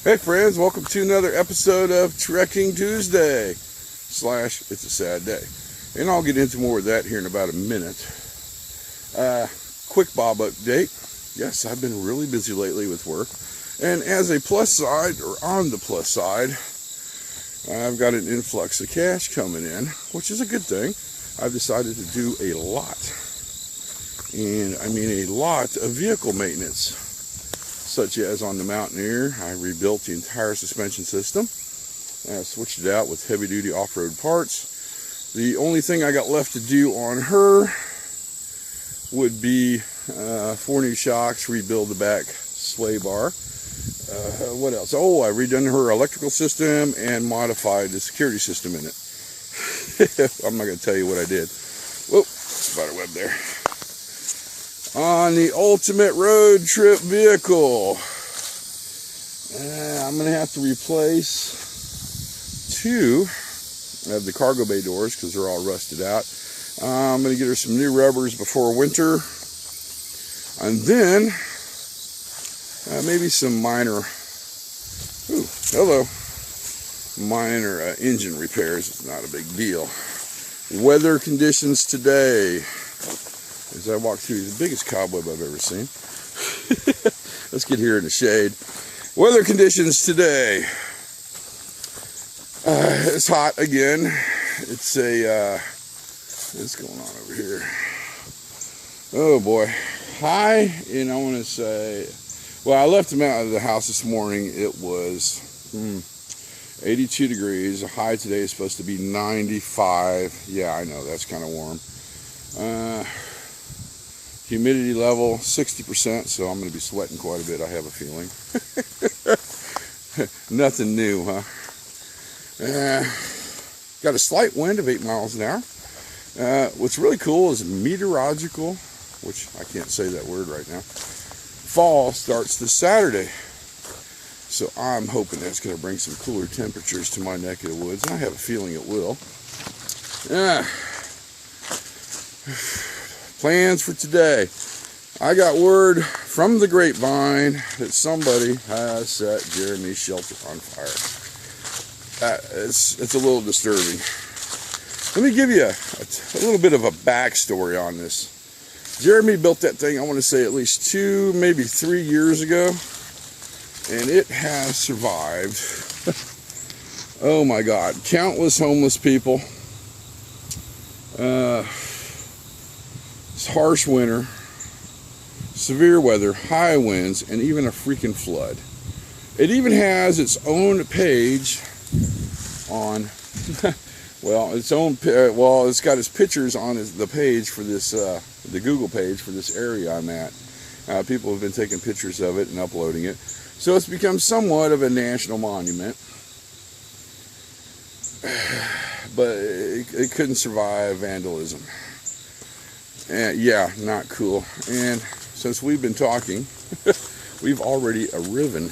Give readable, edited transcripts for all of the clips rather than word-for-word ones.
Hey friends, welcome to another episode of Trekking Tuesday / It's a Sad Day. And I'll get into more of that here in about a minute. Quick Bob update. Yes, I've been really busy lately with work. And as a plus side, or on the plus side, I've got an influx of cash coming in, which is a good thing. I've decided to do a lot. And I mean a lot of vehicle maintenance. Such as on the Mountaineer, I rebuilt the entire suspension system. I switched it out with heavy-duty off-road parts. The only thing I got left to do on her would be 4 new shocks, rebuild the back sway bar. What else? Oh, I redone her electrical system and modified the security system in it. I'm not going to tell you what I did. Whoa, spider web there. On the ultimate road trip vehicle, I'm going to have to replace 2 of the cargo bay doors because they're all rusted out. I'm going to get her some new rubbers before winter, and then maybe some minor engine repairs. It's not a big deal. Weather conditions today. As I walk through the biggest cobweb I've ever seen. Let's get here in the shade. Weather conditions today. It's hot again. What's going on over here? Oh boy. High, and I want to say, well, I left them out of the house this morning. It was 82 degrees. The high today is supposed to be 95. Yeah, I know, that's kind of warm. Humidity level 60%, so I'm going to be sweating quite a bit, I have a feeling. Nothing new, huh? Got a slight wind of 8 miles an hour. What's really cool is meteorological, which I can't say that word right now. Fall starts this Saturday. So I'm hoping that's going to bring some cooler temperatures to my neck of the woods, and I have a feeling it will. Plans for today. I got word from the grapevine that somebody has set Jeremy's shelter on fire. It's a little disturbing. Let me give you a little bit of a backstory on this. Jeremy built that thing, I want to say at least 2, maybe 3 years ago, and it has survived. Oh my God, countless homeless people. Harsh winter, severe weather, high winds, and even a freaking flood. It even has its own page on, it's got its pictures on the page for this, the Google page for this area I'm at. People have been taking pictures of it and uploading it. So it's become somewhat of a national monument. But it couldn't survive vandalism. Yeah, not cool. And since we've been talking, we've already arriven.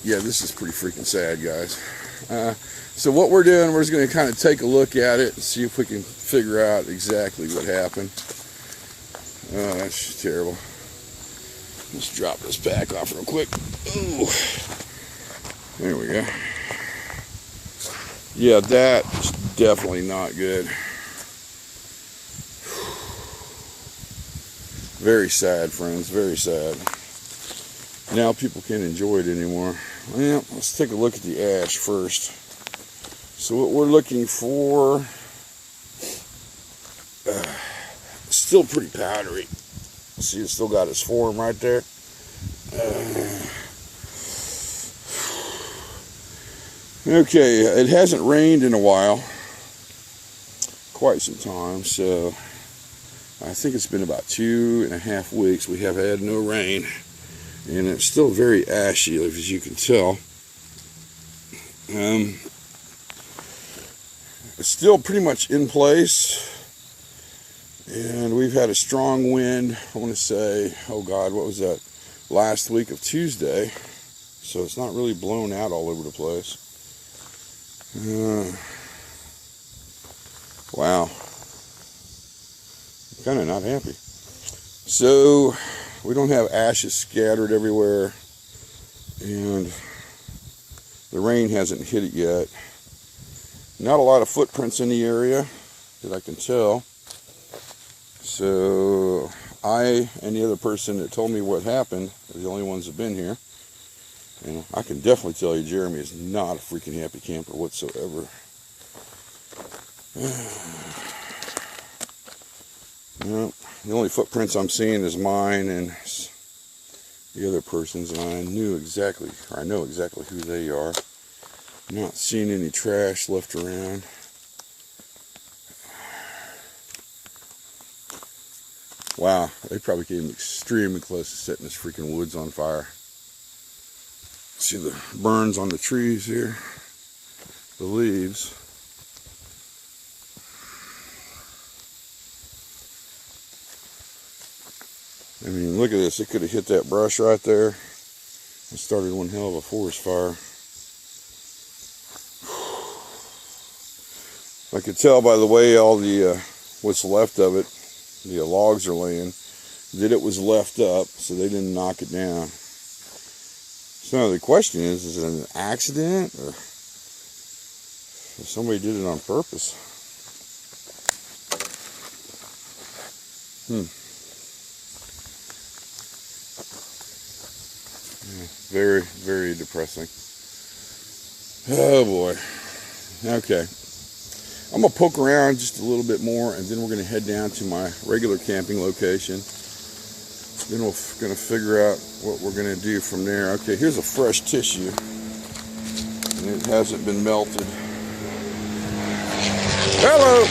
Yeah, this is pretty freaking sad, guys. So what we're doing, we're just going to kind of take a look at it and see if we can figure out exactly what happened. Oh, that's terrible. Let's drop this back off real quick. Ooh. There we go. Yeah, that's definitely not good. Very sad, friends, very sad. Now people can't enjoy it anymore. Well, let's take a look at the ash first. So what we're looking for, still pretty powdery. See, it's still got its form right there. Okay, it hasn't rained in a while, quite some time, so I think it's been about 2.5 weeks we have had no rain, and it's still very ashy, as you can tell. It's still pretty much in place, and we've had a strong wind, I want to say, oh God, what was that, last week of Tuesday, so it's not really blown out all over the place. Wow. Kind of not happy. So we don't have ashes scattered everywhere. and the rain hasn't hit it yet. Not a lot of footprints in the area that I can tell. So I and the other person that told me what happened are the only ones that have been here. And I can definitely tell you Jeremy is not a freaking happy camper whatsoever. No, the only footprints I'm seeing is mine and the other person's, and I know exactly who they are. I'm not seeing any trash left around. Wow, they probably came extremely close to setting this freaking woods on fire. See the burns on the trees here, the leaves. I mean, look at this. It could have hit that brush right there and started one hell of a forest fire. I could tell by the way all the what's left of it, the logs are laying, that it was left up, so they didn't knock it down. So the question is it an accident, or if somebody did it on purpose? Yeah, very, very depressing. Oh boy. Okay. I'm going to poke around just a little bit more, and then we're going to head down to my regular camping location. Then we're going to figure out what we're going to do from there. Okay, here's a fresh tissue, and it hasn't been melted. Hello!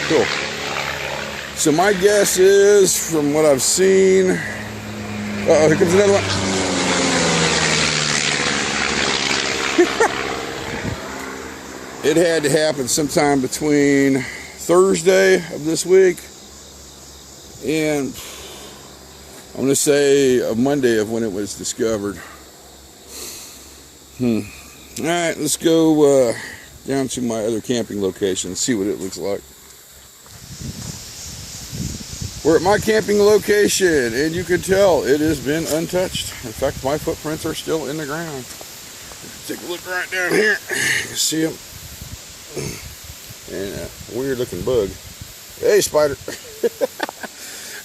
Cool. So my guess is, from what I've seen... Uh-oh, here comes another one. It had to happen sometime between Thursday of this week and I'm going to say Monday of when it was discovered. Alright, let's go down to my other camping location and see what it looks like. We're at my camping location, and you can tell it has been untouched. In fact, my footprints are still in the ground. Take a look right down here. You see them? And a weird looking bug. Hey, spider.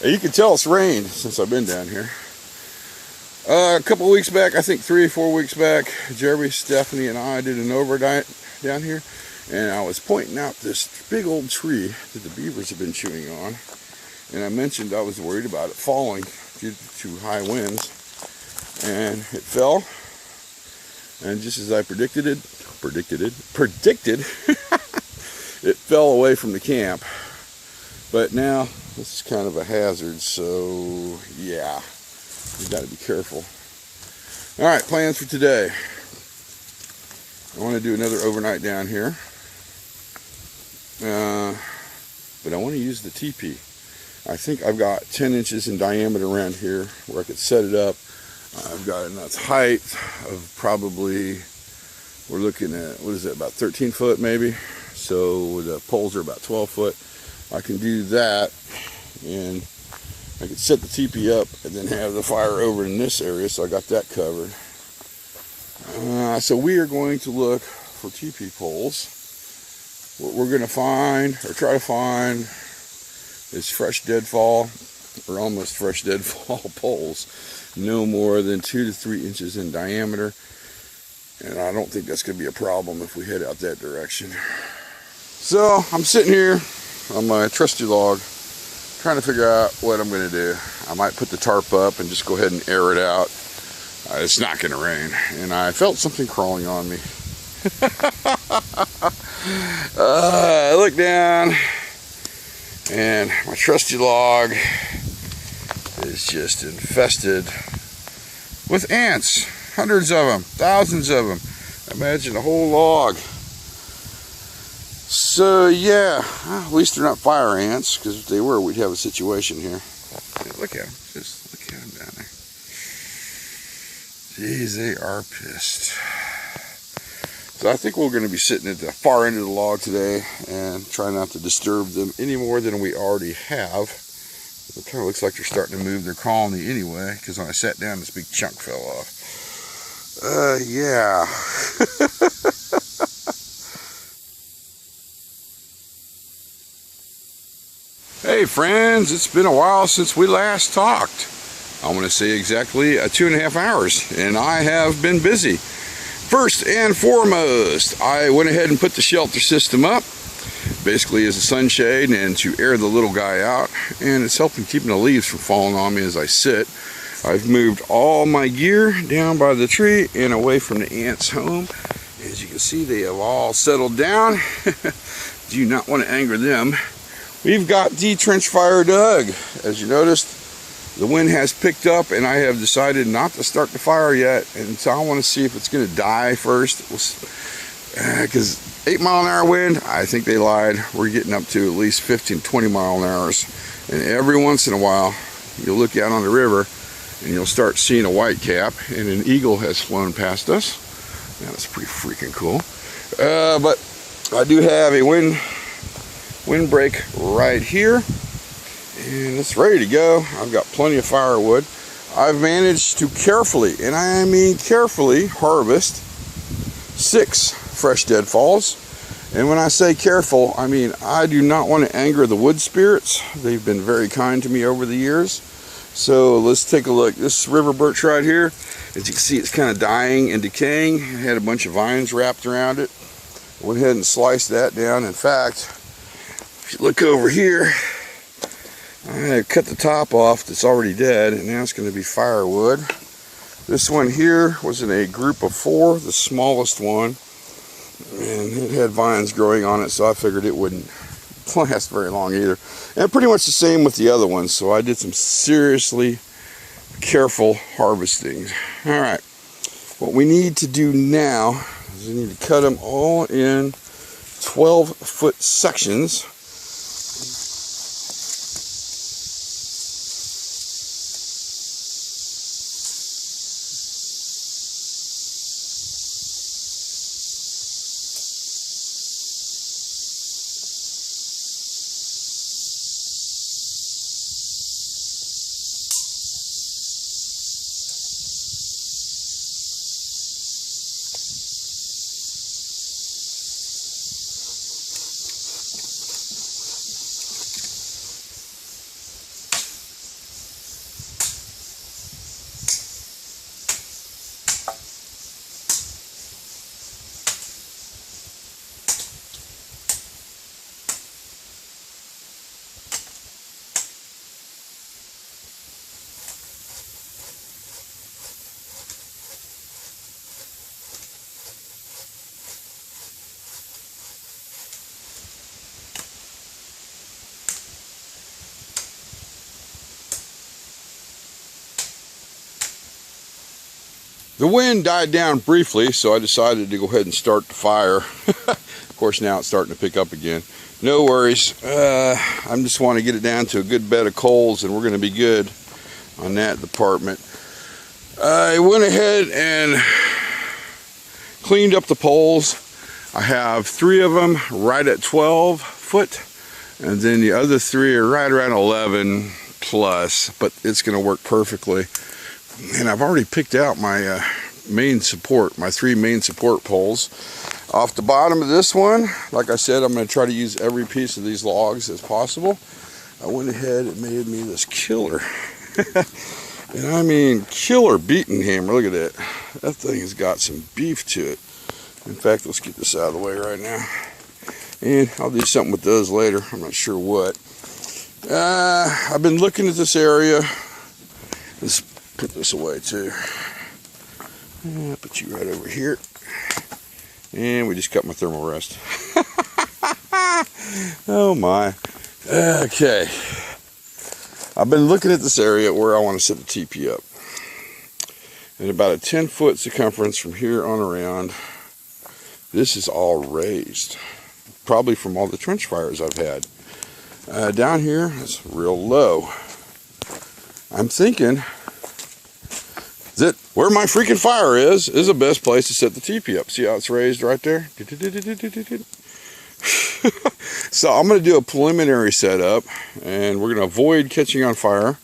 You can tell it's rained since I've been down here. A couple of weeks back, I think 3 or 4 weeks back, Jeremy, Stephanie, and I did an overnight down here, and I was pointing out this big old tree that the beavers have been chewing on, and I mentioned I was worried about it falling due to high winds, and it fell, and just as I predicted, it fell away from the camp. But now this is kind of a hazard, so yeah, you got to be careful. All right, plans for today. I want to do another overnight down here, but I want to use the teepee. I think I've got 10 inches in diameter around here where I could set it up. I've got enough height of probably, we're looking at, what is it, about 13 foot maybe? So the poles are about 12 foot. I can do that, and I could set the teepee up and then have the fire over in this area, so I got that covered. So we are going to look for teepee poles. What we're going to find, or try to find, is fresh deadfall, or almost fresh deadfall poles, no more than 2 to 3 inches in diameter. And I don't think that's going to be a problem if we head out that direction. So I'm sitting here on my trusty log trying to figure out what I'm going to do. I might put the tarp up and just go ahead and air it out. It's not going to rain. And I felt something crawling on me. I look down, and my trusty log is just infested with ants. Hundreds of them, thousands of them. Imagine a whole log. So yeah, at least they're not fire ants, because if they were, we'd have a situation here. Look at them, just look at them down there. Jeez, they are pissed. So I think we're going to be sitting at the far end of the log today and try not to disturb them any more than we already have. It kind of looks like they're starting to move their colony anyway, because when I sat down, this big chunk fell off. Yeah. Hey friends, it's been a while since we last talked. I want to say exactly 2.5 hours, and I have been busy. First and foremost, I went ahead and put the shelter system up, basically as a sunshade and to air the little guy out, and it's helping keeping the leaves from falling on me as I sit. I've moved all my gear down by the tree and away from the ants' home. As you can see, they have all settled down. Do not want to anger them. We've got the trench fire dug. As you noticed, the wind has picked up and I have decided not to start the fire yet. And so I want to see if it's going to die first. Because 8 mile an hour wind, I think they lied. We're getting up to at least 15, 20 mile an hours. And every once in a while, you'll look out on the river and you'll start seeing a white cap, and an eagle has flown past us. Now, that's pretty freaking cool. But I do have a windbreak right here, and it's ready to go. I've got plenty of firewood. I've managed to carefully, and I mean carefully, harvest 6 fresh deadfalls. And when I say careful, I mean I do not want to anger the wood spirits. They've been very kind to me over the years. So let's take a look. This river birch right here, as you can see, it's kind of dying and decaying. It had a bunch of vines wrapped around it. I went ahead and sliced that down. In fact, if you look over here, I cut the top off that's already dead, and now it's going to be firewood. This one here was in a group of 4, the smallest one, and it had vines growing on it, so I figured it wouldn't last very long either. And pretty much the same with the other ones, so I did some seriously careful harvesting. All right, what we need to do now is we need to cut them all in 12-foot sections. The wind died down briefly, so I decided to go ahead and start the fire. Of course, now it's starting to pick up again. No worries. I just want to get it down to a good bed of coals, and we're going to be good on that department. I went ahead and cleaned up the poles. I have 3 of them right at 12 foot, and then the other 3 are right around 11 plus, but it's going to work perfectly. And I've already picked out my main support, my 3 main support poles. Off the bottom of this one, like I said, I'm going to try to use every piece of these logs as possible. I went ahead and made me this killer. And I mean killer beating hammer. Look at that. That thing has got some beef to it. In fact, let's get this out of the way right now. And I'll do something with those later. I'm not sure what. I've been looking at this area. Let's put this away too. Put you right over here. And we just cut my thermal rest. Oh my. Okay. I've been looking at this area where I want to set the teepee up. And about a 10-foot circumference from here on around, this is all raised. Probably from all the trench fires I've had. Down here, it's real low. I'm thinking that where my freaking fire is the best place to set the teepee up. See how it's raised right there? So I'm going to do a preliminary setup, and we're going to avoid catching on fire.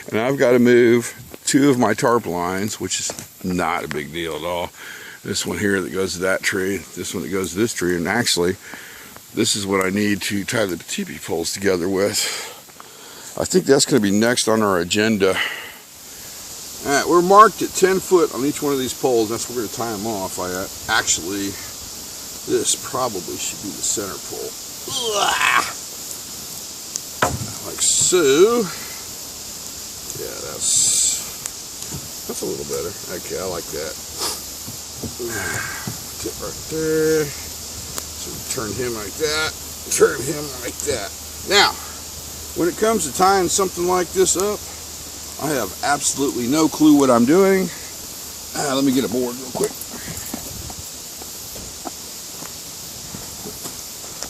And I've got to move 2 of my tarp lines, which is not a big deal at all. This one here that goes to that tree, this one that goes to this tree, and actually this is what I need to tie the teepee poles together with. I think that's going to be next on our agenda. Alright, we're marked at 10 foot on each one of these poles. That's where we're going to tie them off. Actually, this probably should be the center pole. Like so. Yeah, that's a little better. Okay, I like that. Tip right there. So turn him like that. Turn him like that. Now, when it comes to tying something like this up, I have absolutely no clue what I'm doing. Let me get a board real quick.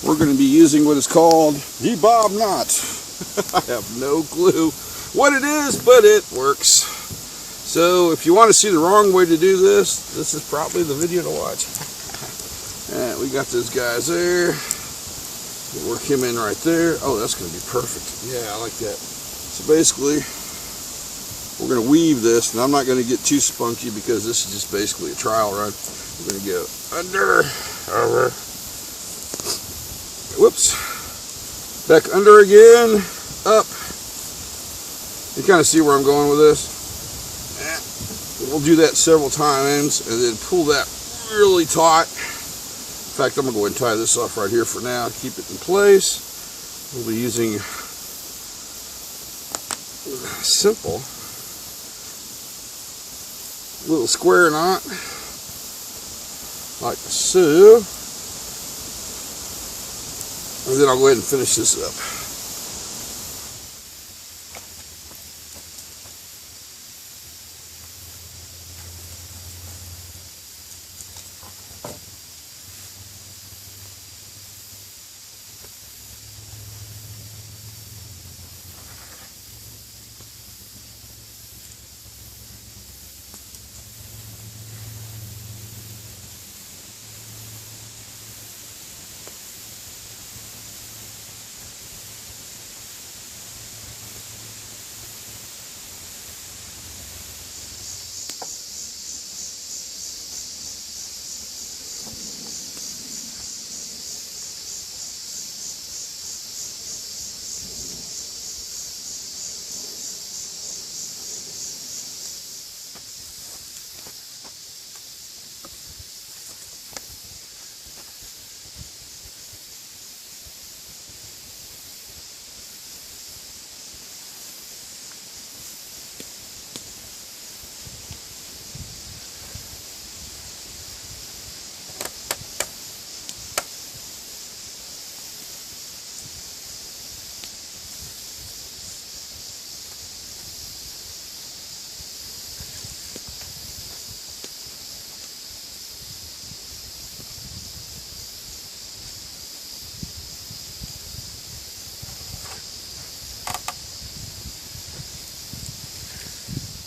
We're going to be using what is called the bob knot. I have no clue what it is, but it works. So if you want to see the wrong way to do this, this is probably the video to watch. Alright, we got those guys there. We'll work him in right there. Oh, that's going to be perfect. Yeah, I like that. So basically, we're going to weave this, and I'm not going to get too spunky because this is just basically a trial run. We're going to go under, over, whoops, back under again, up. You kind of see where I'm going with this. We'll do that several times and then pull that really taut. In fact, I'm going to go ahead and tie this off right here for now, keep it in place. We'll be using a simple little square knot, like so. And then I'll go ahead and finish this up.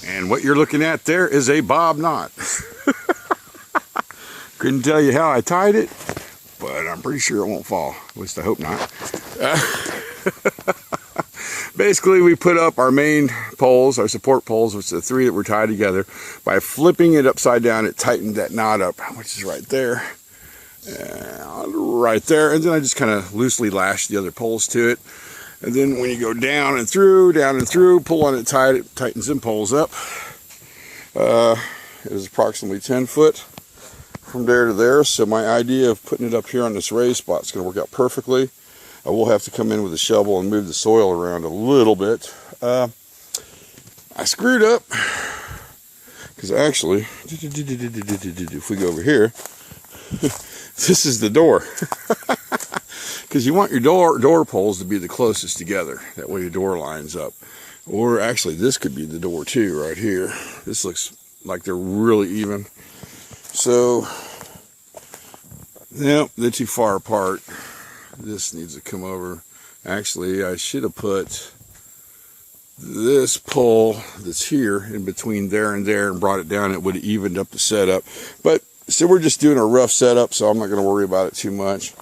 And what you're looking at there is a bob knot. Couldn't tell you how I tied it, but I'm pretty sure it won't fall. At least I hope not. Basically, we put up our main poles, our support poles, which are the 3 that were tied together. By flipping it upside down, it tightened that knot up, which is right there. And right there. And then I just kind of loosely lashed the other poles to it. And then when you go down and through, pull on it tight, it tightens them poles up. It is approximately 10 foot from there to there. So my idea of putting it up here on this raised spot is going to work out perfectly. I will have to come in with a shovel and move the soil around a little bit. I screwed up because actually, if we go over here, this is the door. Because you want your door poles to be the closest together. That way your door lines up. Or actually, this could be the door too, right here. This looks like they're really even. So, nope, they're too far apart. This needs to come over. Actually, I should have put this pole that's here in between there and there and brought it down. It would have evened up the setup. But So we're just doing a rough setup, so I'm not going to worry about it too much.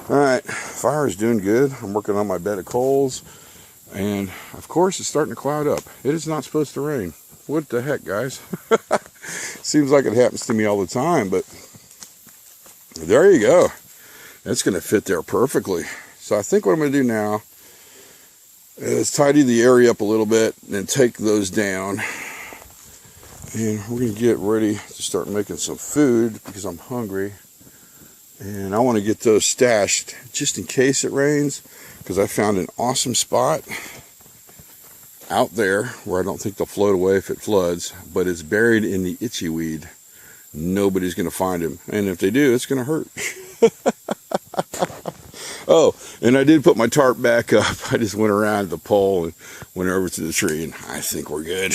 All right, fire is doing good. I'm working on my bed of coals, and of course it's starting to cloud up. It is not supposed to rain. What the heck, guys? Seems like it happens to me all the time, but there you go. That's going to fit there perfectly. So I think what I'm going to do now is tidy the area up a little bit and then take those down. And we're going to get ready to start making some food because I'm hungry. And I want to get those stashed just in case it rains, because I found an awesome spot out there where I don't think they'll float away if it floods, but it's buried in the itchy weed. Nobody's going to find him. And if they do, it's going to hurt. Oh, and I did put my tarp back up. I just went around the pole and went over to the tree, and I think we're good.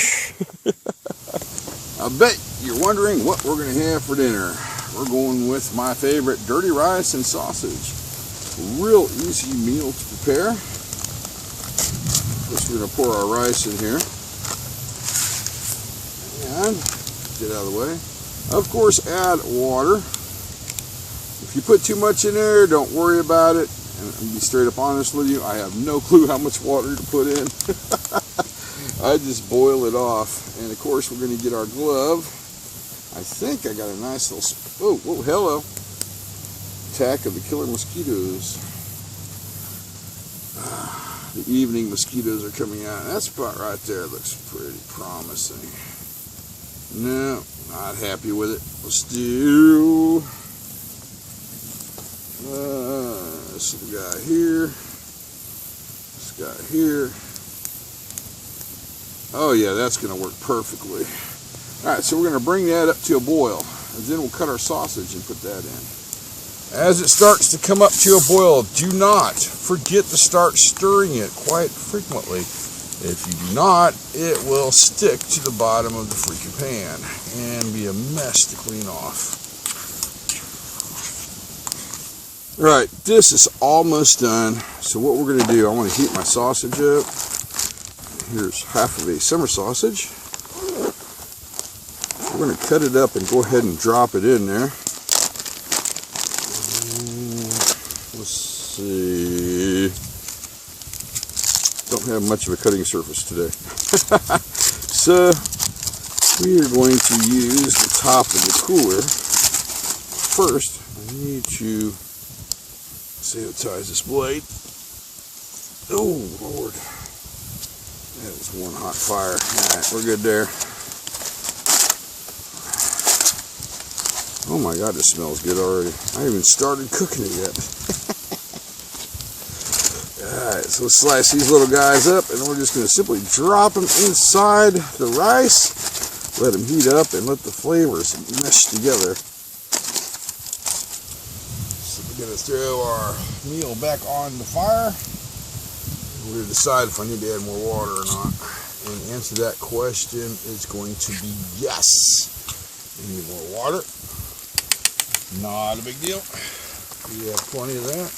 I bet you're wondering what we're going to have for dinner. We're going with my favorite, dirty rice and sausage. Real easy meal to prepare. First, we're going to pour our rice in here. And get out of the way. Of course, add water. If you put too much in there, don't worry about it. And I'll be straight up honest with you, I have no clue how much water to put in. I just boil it off. And of course, we're going to get our glove. I think I got a nice little, oh, whoa, hello. Attack of the killer mosquitoes. The evening mosquitoes are coming out. That spot right there looks pretty promising. No, not happy with it. Let's do this little guy here. This guy here. Oh yeah, that's going to work perfectly. Alright, so we're going to bring that up to a boil, and then we'll cut our sausage and put that in. As it starts to come up to a boil, do not forget to start stirring it quite frequently. If you do not, it will stick to the bottom of the freaking pan and be a mess to clean off. Right, this is almost done. So what we're going to do, I want to heat my sausage up. Here's half of a summer sausage. We're going to cut it up and go ahead and drop it in there. Let's see. Don't have much of a cutting surface today. So we are going to use the top of the cooler. First, I need to sanitize this blade. Oh, Lord. That is one hot fire. Alright, we're good there. Oh my God, this smells good already. I haven't even started cooking it yet. Alright, so let's slice these little guys up, and we're just going to simply drop them inside the rice, let them heat up, and let the flavors mesh together. So we're going to throw our meal back on the fire. We're going to decide if I need to add more water or not. And the answer to that question is going to be yes. We need more water. Not a big deal. We have plenty of that.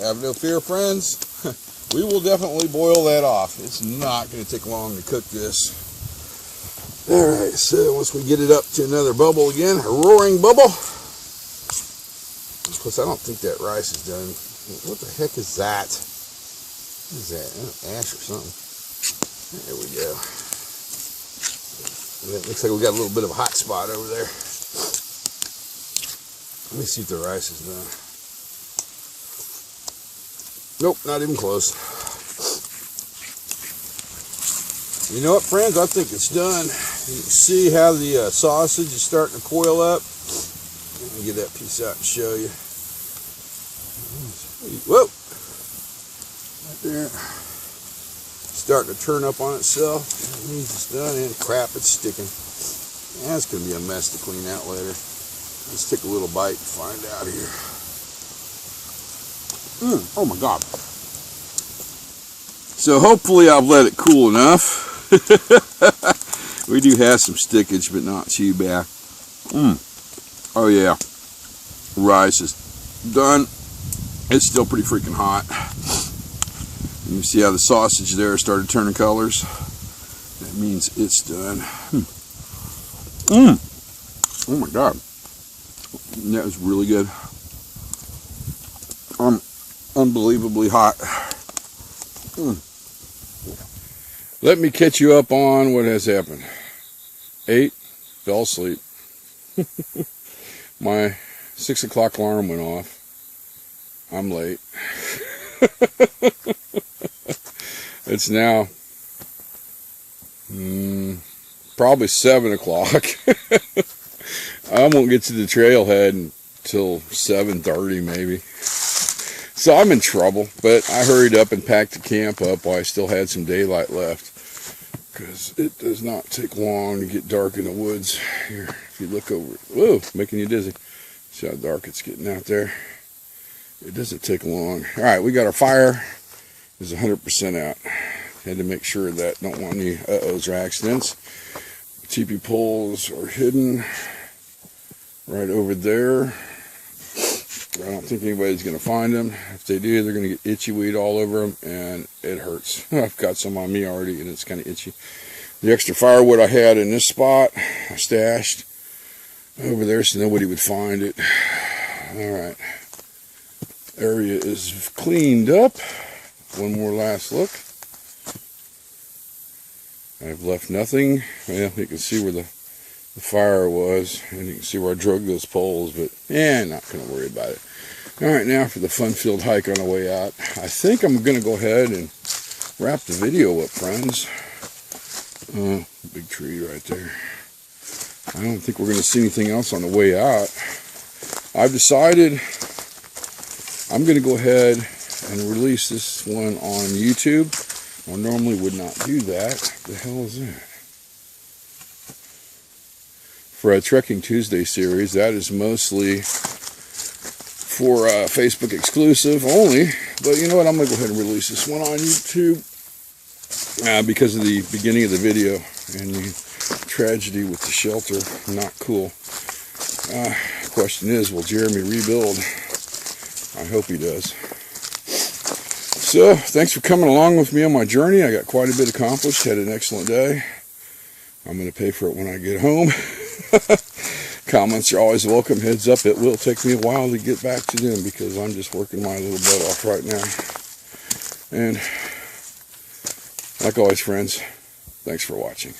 Have no fear, friends. We will definitely boil that off. It's not going to take long to cook this. Alright, so once we get it up to another bubble again, a roaring bubble. Plus, I don't think that rice is done. What the heck is that? What is that? Ash or something. There we go. It looks like we got a little bit of a hot spot over there. Let me see if the rice is done. Nope, not even close. You know what, friends? I think it's done. You can see how the sausage is starting to coil up. Let me get that piece out and show you. Whoa! Right there. Starting to turn up on itself. That means it's done, and crap, it's sticking. That's going to be a mess to clean out later. Let's take a little bite and find out here. Oh my God. So hopefully I've let it cool enough. We do have some stickage, but not too bad. Oh yeah. Rice is done. It's still pretty freaking hot. You see how the sausage there started turning colors? And means it's done. Oh my God. That was really good. Unbelievably hot. Let me catch you up on what has happened. Ate, fell asleep. My 6 o'clock alarm went off. I'm late. It's now probably 7 o'clock. I won't get to the trailhead until 7:30 maybe. So I'm in trouble, but I hurried up and packed the camp up while I still had some daylight left, because it does not take long to get dark in the woods. Here, if you look over, whoa, making you dizzy. See how dark it's getting out there? It doesn't take long. All right, we got our fire. It's 100% out. Had to make sure that don't want any uh-ohs or accidents. The teepee poles are hidden right over there. I don't think anybody's going to find them. If they do, they're going to get itchy weed all over them, and it hurts. I've got some on me already, and it's kind of itchy. The extra firewood I had in this spot, I stashed over there so nobody would find it. All right. Area is cleaned up. One more last look. I've left nothing. Well, you can see where the fire was, and you can see where I drug those poles, but not going to worry about it. All right, now for the fun-filled hike on the way out. I think I'm going to go ahead and wrap the video up, friends. Big tree right there. I don't think we're going to see anything else on the way out. I've decided I'm going to go ahead and release this one on YouTube. I normally would not do that. What the hell is that? For a Trekking Tuesday series, that is mostly for Facebook exclusive only. But you know what? I'm going to go ahead and release this one on YouTube because of the beginning of the video and the tragedy with the shelter. Not cool. Question is, will Jeremy rebuild? I hope he does. So, thanks for coming along with me on my journey. I got quite a bit accomplished. Had an excellent day. I'm going to pay for it when I get home. Comments are always welcome. Heads up, it will take me a while to get back to them because I'm just working my little butt off right now. And like always, friends, thanks for watching.